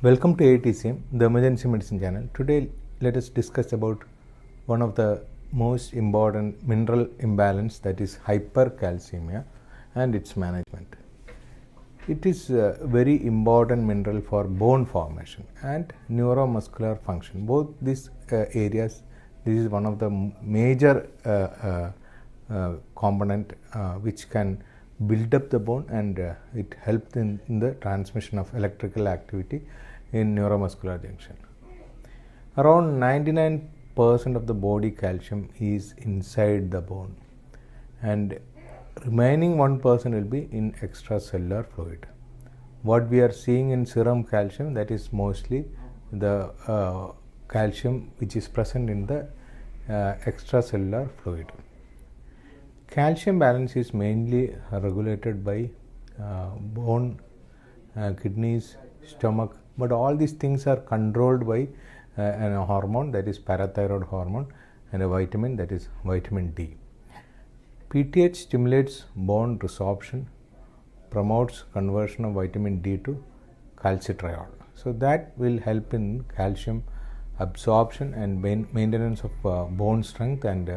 Welcome to AETCM, the emergency medicine channel. Today let us discuss about one of the most important mineral imbalance, that is hypercalcemia and its management. It is a very important mineral for bone formation and neuromuscular function. Both these areas, this is one of the major component which can build up the bone, and it helps in the transmission of electrical activity in neuromuscular junction. Around 99% of the body calcium is inside the bone, and remaining 1% will be in extracellular fluid. What we are seeing in serum calcium, that is mostly the calcium which is present in the extracellular fluid. Calcium balance is mainly regulated by bone, kidneys, stomach, but all these things are controlled by a hormone, that is parathyroid hormone, and a vitamin, that is vitamin D. PTH stimulates bone resorption, promotes conversion of vitamin D to calcitriol. So that will help in calcium absorption and maintenance of bone strength, and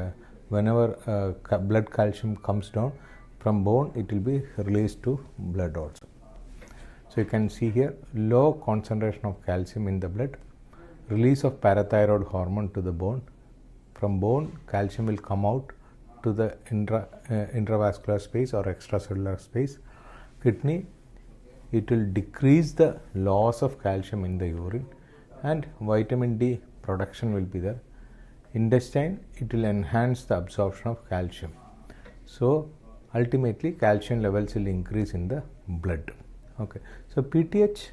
whenever blood calcium comes down from bone, it will be released to blood also. So you can see here low concentration of calcium in the blood, release of parathyroid hormone to the bone. From bone, calcium will come out to the intravascular space or extracellular space. Kidney, it will decrease the loss of calcium in the urine, and vitamin D production will be there. Intestine, it will enhance the absorption of calcium. So ultimately calcium levels will increase in the blood. Okay, so PTH,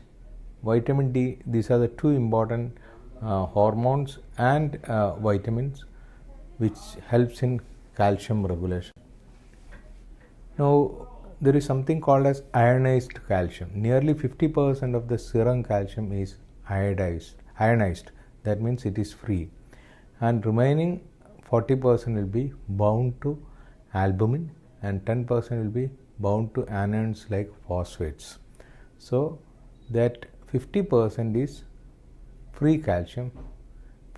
vitamin D, these are the two important hormones and vitamins which helps in calcium regulation. Now there is something called as ionized calcium. Nearly 50% of the serum calcium is ionized. That means it is free, and remaining 40% will be bound to albumin, and 10% will be bound to anions like phosphates. So that 50% is free calcium,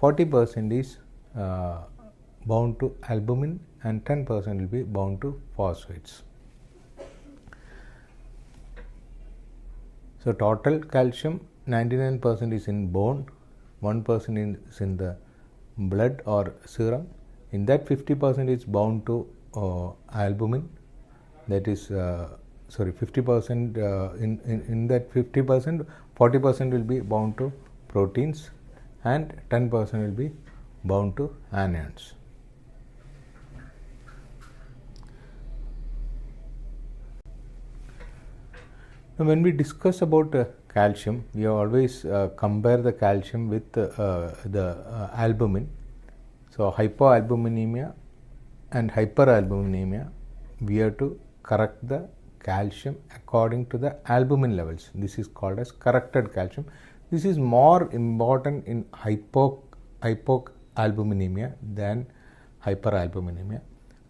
40% is bound to albumin, and 10% will be bound to phosphates. So total calcium, 99% is in bone, 1% is in the blood or serum. In that 50% is bound to albumin, that is 50% in that 50%, 40% will be bound to proteins, and 10% will be bound to anions. Now when we discuss about calcium, we always compare the calcium with the albumin. So hypoalbuminemia and hyperalbuminemia, we have to correct the calcium according to the albumin levels. This is called as corrected calcium. This is more important in hypoalbuminemia than hyperalbuminemia.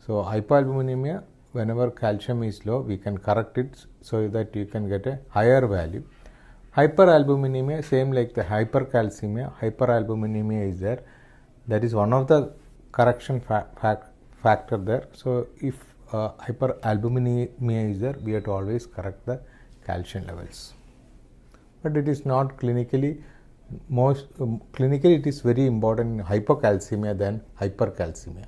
So hypoalbuminemia, whenever calcium is low, we can correct it so that you can get a higher value. Hyperalbuminemia, same like the hypercalcemia, hyperalbuminemia is there. That is one of the correction factor there. So if hyperalbuminemia is there, we have to always correct the calcium levels. But it is not clinically, clinically it is very important in hypocalcemia than hypercalcemia.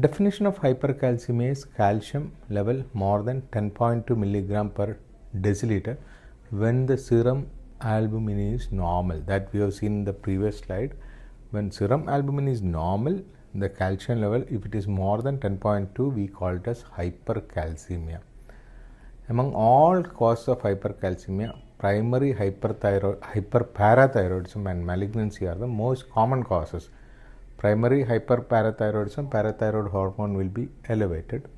Definition of hypercalcemia is calcium level more than 10.2 milligram per deciliter when the serum albumin is normal. That we have seen in the previous slide. When serum albumin is normal, the calcium level, if it is more than 10.2, we call it as hypercalcemia. Among all causes of hypercalcemia, primary hyperparathyroidism and malignancy are the most common causes. Primary hyperparathyroidism, parathyroid hormone will be elevated,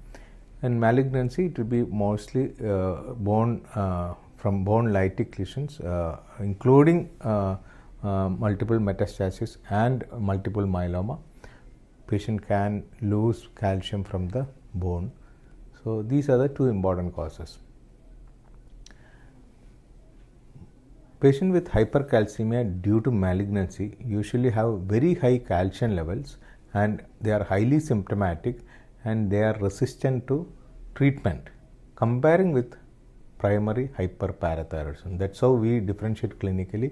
and malignancy, it will be mostly from bone lytic lesions, including multiple metastasis and multiple myeloma. Patient can lose calcium from the bone. So these are the two important causes. Patient with hypercalcemia due to malignancy usually have very high calcium levels and they are highly symptomatic and they are resistant to treatment comparing with primary hyperparathyroidism. That's how we differentiate clinically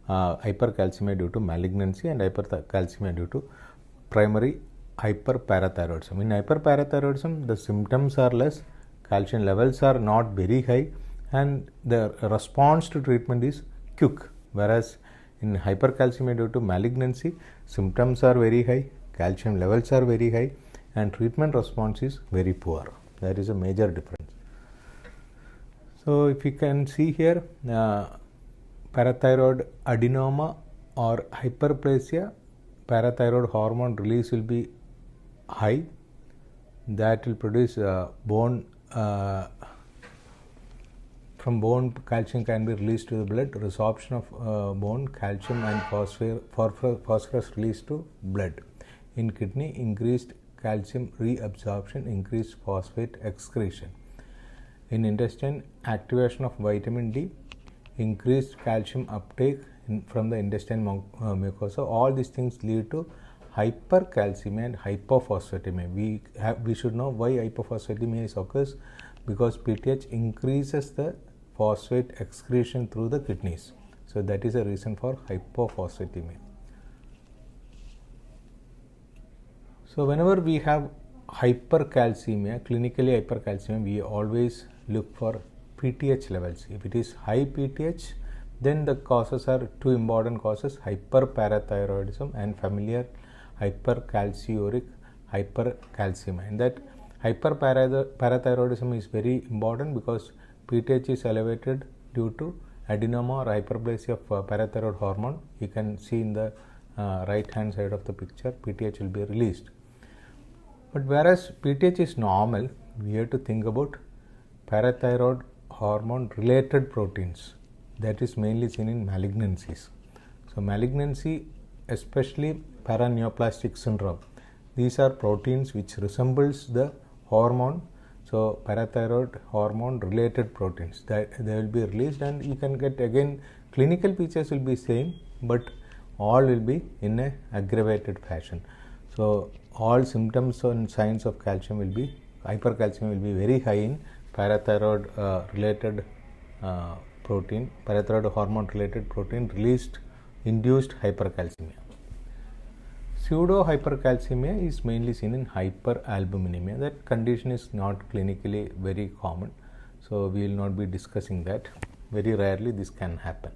hypercalcemia due to malignancy and hypercalcemia due to primary hyperparathyroidism. In hyperparathyroidism, the symptoms are less, calcium levels are not very high, and the response to treatment is quick. Whereas in hypercalcemia due to malignancy, symptoms are very high, calcium levels are very high, and treatment response is very poor. That is a major difference. So, if you can see here, parathyroid adenoma or hyperplasia, parathyroid hormone release will be high. That will produce bone. From bone, calcium can be released to the blood. Resorption of bone, calcium and phosphorus released to blood. In kidney, increased calcium reabsorption, increased phosphate excretion. In intestine, activation of vitamin D, increased calcium uptake from the intestine mucosa. All these things lead to hypercalcemia and hypophosphatemia. We should know why hypophosphatemia occurs, because PTH increases the phosphate excretion through the kidneys. So that is a reason for hypophosphatemia. So whenever we have hypercalcemia, clinically hypercalcemia, we always look for PTH levels. If it is high PTH, then the causes are two important causes: hyperparathyroidism and familial hypercalciuric hypercalcemia. In that, hyperparathyroidism is very important because PTH is elevated due to adenoma or hyperplasia of parathyroid hormone. You can see in the right hand side of the picture, PTH will be released. But whereas PTH is normal, we have to think about parathyroid hormone related proteins. That is mainly seen in malignancies. So malignancy, especially paraneoplastic syndrome, these are proteins which resembles the hormone. So parathyroid hormone related proteins, that they will be released, and you can get, again, clinical features will be same, but all will be in a aggravated fashion. So all symptoms and signs of calcium will be, hypercalcemia will be very high in parathyroid related protein, parathyroid hormone related protein released, induced hypercalcemia. Pseudo hypercalcemia is mainly seen in hyperalbuminemia. That condition is not clinically very common, so we will not be discussing that. Very rarely this can happen.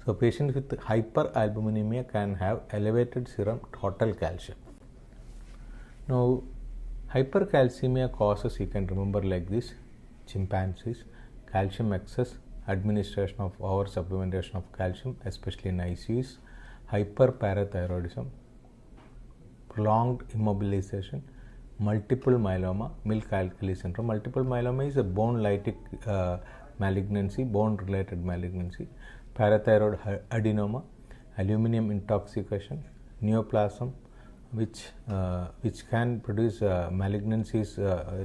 So patients with hyperalbuminemia can have elevated serum total calcium. Now hypercalcemia causes, you can remember like this: chimpanzees, calcium excess, administration of supplementation of calcium, especially in ICUs, hyperparathyroidism, prolonged immobilization, multiple myeloma, milk alkali syndrome. Multiple myeloma is a bone lytic malignancy, bone related malignancy, parathyroid adenoma, aluminum intoxication, neoplasm, which can produce malignancies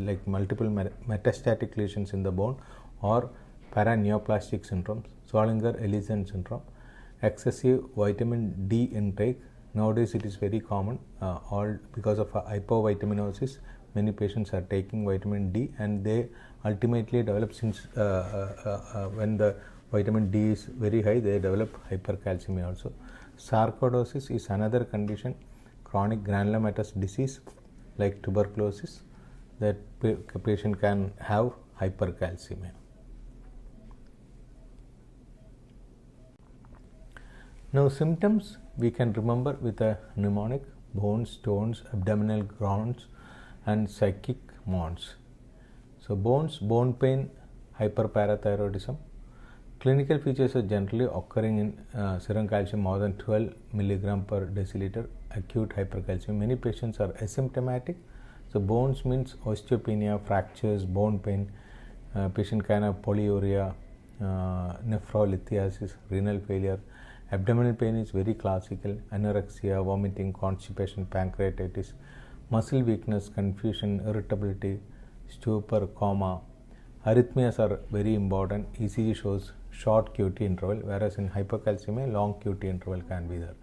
like multiple metastatic lesions in the bone, or paraneoplastic syndrome, Zollinger-Ellison syndrome, excessive vitamin D intake. Nowadays it is very common, all because of hypovitaminosis. Many patients are taking vitamin D, and they ultimately develop, since when the vitamin D is very high, they develop hypercalcemia also. Sarcoidosis is another condition, chronic granulomatous disease like tuberculosis, that patient can have hypercalcemia. Now symptoms we can remember with a mnemonic: bones, stones, abdominal groans, and psychic moans. So bones, bone pain, hyperparathyroidism. Clinical features are generally occurring in serum calcium more than 12 milligram per deciliter, acute hypercalcemia. Many patients are asymptomatic. So bones means osteopenia, fractures, bone pain. Patient can have polyuria, nephrolithiasis, renal failure. Abdominal pain is very classical: anorexia, vomiting, constipation, pancreatitis, muscle weakness, confusion, irritability, stupor, coma. Arrhythmias are very important. ECG shows short QT interval, whereas in hypercalcemia long QT interval can be there.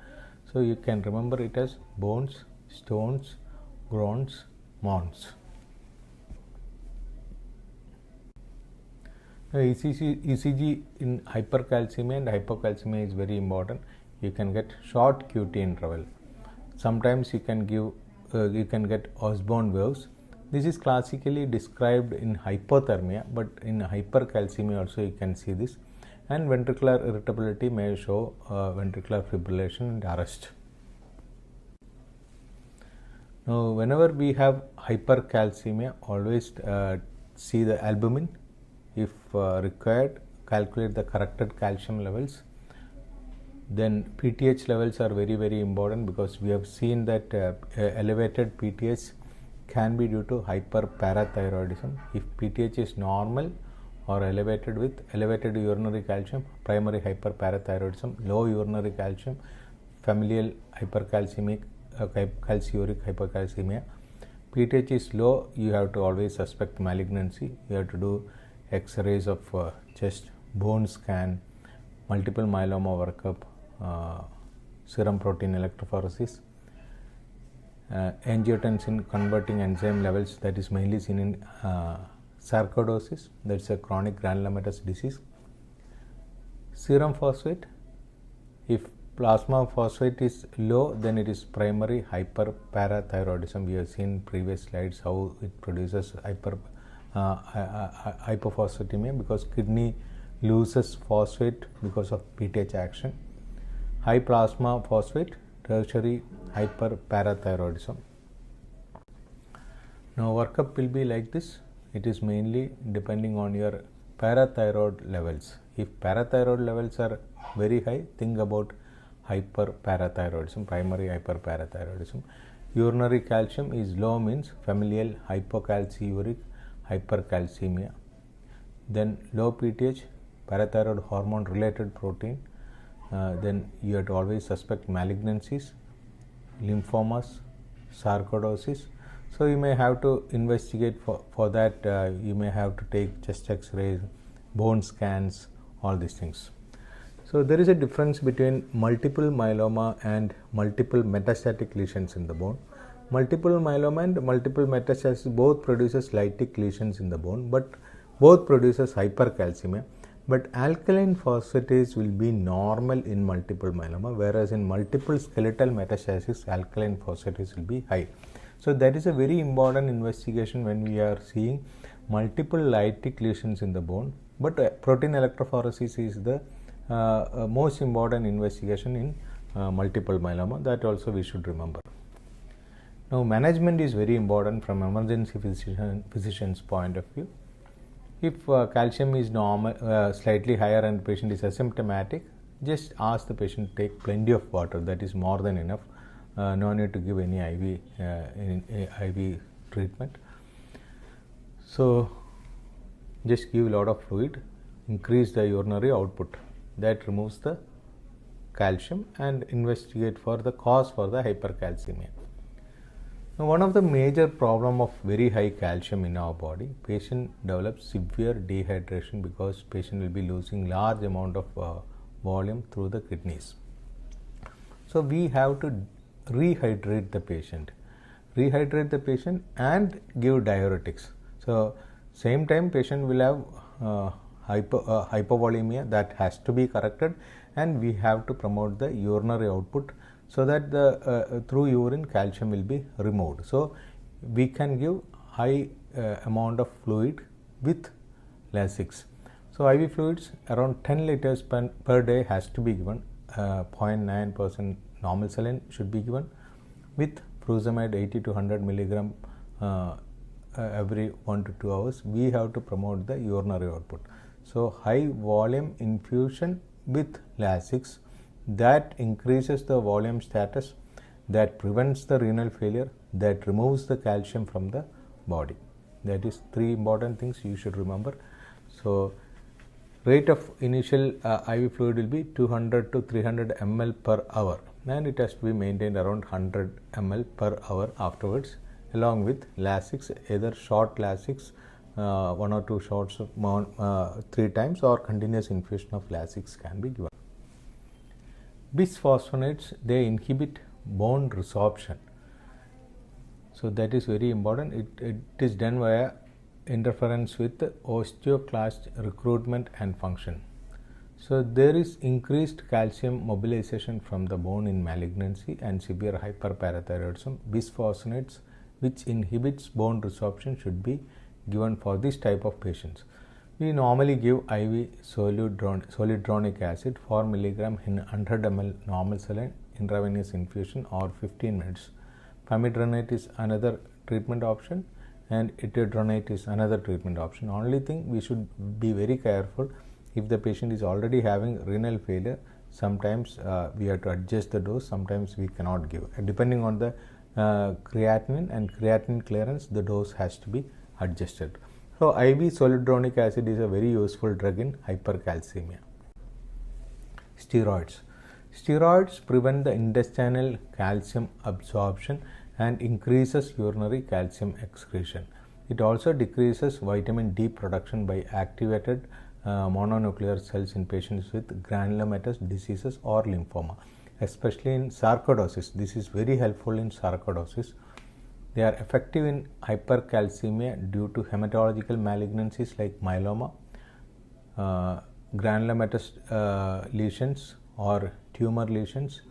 So you can remember it as bones, stones, groans, moans. Now ECG in hypercalcemia and hypocalcemia is very important. You can get short QT interval. Sometimes you can get Osborne waves. This is classically described in hypothermia, but in hypercalcemia also you can see this. And ventricular irritability may show ventricular fibrillation and arrest. Now, whenever we have hypercalcemia, always see the albumin. If required, calculate the corrected calcium levels. Then PTH levels are very, very important, because we have seen that elevated PTH can be due to hyperparathyroidism. If PTH is normal or elevated with elevated urinary calcium, primary hyperparathyroidism, low urinary calcium, familial hypercalcemic, calciuric hypercalcemia. PTH is low, you have to always suspect malignancy. You have to do X-rays of chest, bone scan, multiple myeloma workup, serum protein electrophoresis, angiotensin converting enzyme levels, that is mainly seen in sarcoidosis, that is a chronic granulomatous disease. Serum phosphate, if plasma phosphate is low, then it is primary hyperparathyroidism. We have seen previous slides how it produces hypophosphatemia, because kidney loses phosphate because of PTH action. High plasma phosphate, tertiary hyperparathyroidism. Now workup will be like this. It is mainly depending on your parathyroid levels. If parathyroid levels are very high, think about hyperparathyroidism, primary hyperparathyroidism. Urinary calcium is low, means familial hypocalciuric hypercalcemia. Then low PTH, parathyroid hormone related protein. Then you have to always suspect malignancies, lymphomas, sarcoidosis. So you may have to investigate for that. You may have to take chest X-rays, bone scans, all these things. So there is a difference between multiple myeloma and multiple metastatic lesions in the bone. Multiple myeloma and multiple metastasis both produces lytic lesions in the bone, but both produces hypercalcemia. But alkaline phosphatase will be normal in multiple myeloma, whereas in multiple skeletal metastasis, alkaline phosphatase will be high. So that is a very important investigation when we are seeing multiple lytic lesions in the bone. But protein electrophoresis is the most important investigation in multiple myeloma. That also we should remember. Now management is very important from emergency physician's point of view. If calcium is normal, slightly higher and the patient is asymptomatic, just ask the patient to take plenty of water. That is more than enough. No need to give any IV treatment. So just give a lot of fluid, increase the urinary output. That removes the calcium, and investigate for the cause for the hypercalcemia. Now, one of the major problem of very high calcium in our body, patient develops severe dehydration, because patient will be losing large amount of volume through the kidneys. So we have to rehydrate the patient and give diuretics. So same time patient will have hypovolemia, that has to be corrected, and we have to promote the urinary output, so that the through urine calcium will be removed. So we can give high amount of fluid with Lasix. So IV fluids around 10 liters per day has to be given. 0.9% normal saline should be given, with furosemide 80 to 100 milligram every 1 to 2 hours. We have to promote the urinary output. So high volume infusion with Lasix, that increases the volume status, that prevents the renal failure, that removes the calcium from the body. That is 3 important things you should remember. So rate of initial IV fluid will be 200 to 300 ml per hour, and it has to be maintained around 100 ml per hour afterwards, along with Lasix, either short Lasix 1 or 2 shots of 3 times, or continuous infusion of Lasix can be given. Bisphosphonates, they inhibit bone resorption. So that is very important. It is done via interference with osteoclast recruitment and function. So there is increased calcium mobilization from the bone in malignancy and severe hyperparathyroidism. Bisphosphonates, which inhibits bone resorption, should be given for this type of patients. We normally give IV zoledronic acid 4 mg in 100 ml normal saline intravenous infusion or 15 minutes. Famidronate is another treatment option and etidronate is another treatment option. Only thing, we should be very careful if the patient is already having renal failure. Sometimes we have to adjust the dose, sometimes we cannot give. Depending on the creatinine and creatinine clearance, the dose has to be adjusted. So IV zoledronic acid is a very useful drug in hypercalcemia. Steroids. Steroids prevent the intestinal calcium absorption and increases urinary calcium excretion. It also decreases vitamin D production by activated mononuclear cells in patients with granulomatous diseases or lymphoma, especially in sarcoidosis. This is very helpful in sarcoidosis. They are effective in hypercalcemia due to hematological malignancies like myeloma, granulomatous lesions or tumor lesions,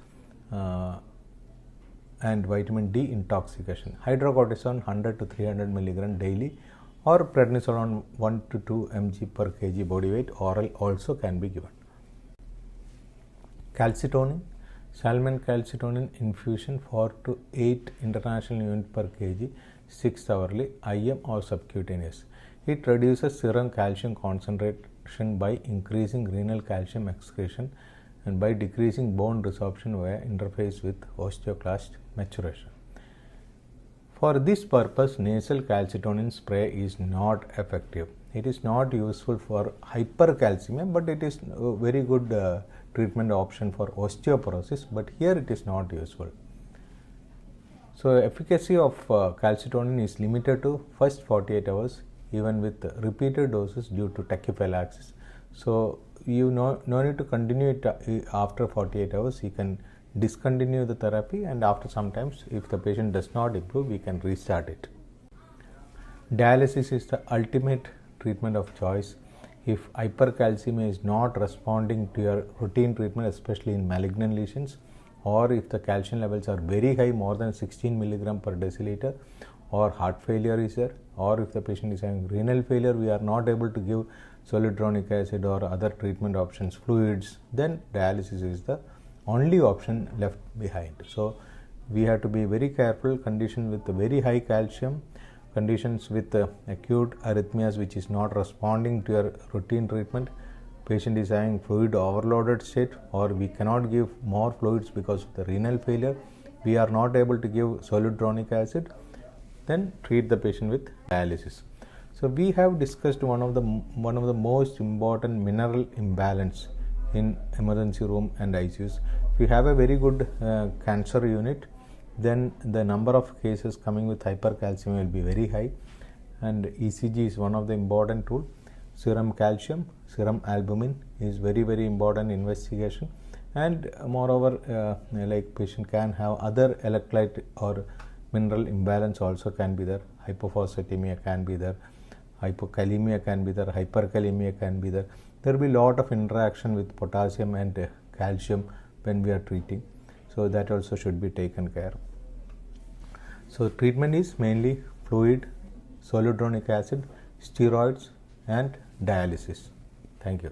and vitamin D intoxication. Hydrocortisone 100 to 300 mg daily or prednisolone 1 to 2 mg per kg body weight oral also can be given. Calcitonin. Salmon calcitonin infusion 4 to 8 international units per kg 6 hourly, IM or subcutaneous. It reduces serum calcium concentration by increasing renal calcium excretion and by decreasing bone resorption via interface with osteoclast maturation. For this purpose, nasal calcitonin spray is not effective. It is not useful for hypercalcemia, but it is a very good treatment option for osteoporosis, but here it is not useful. So efficacy of calcitonin is limited to first 48 hours, even with repeated doses due to tachyphylaxis. So you no need to continue it after 48 hours. You can discontinue the therapy, and after sometimes if the patient does not improve, we can restart it. Dialysis is the ultimate treatment of choice if hypercalcemia is not responding to your routine treatment, especially in malignant lesions, or if the calcium levels are very high, more than 16 mg per deciliter, or heart failure is there, or if the patient is having renal failure, we are not able to give zoledronic acid or other treatment options, fluids, then dialysis is the only option left behind. So we have to be very careful. Conditions with very high calcium, conditions with acute arrhythmias which is not responding to your routine treatment, patient is having fluid overloaded state, or we cannot give more fluids because of the renal failure, we are not able to give zoledronic acid, then treat the patient with dialysis. So we have discussed one of the most important mineral imbalance in emergency room and ICUs. If you have a very good cancer unit, then the number of cases coming with hypercalcemia will be very high, and ECG is one of the important tool. Serum calcium, serum albumin is very important investigation, and moreover like patient can have other electrolyte or mineral imbalance also can be there. Hypophosphatemia can be there, hypokalemia can be there, hyperkalemia can be there. There will be lot of interaction with potassium and calcium when we are treating. So that also should be taken care. So treatment is mainly fluid, zoledronic acid, steroids and dialysis. Thank you.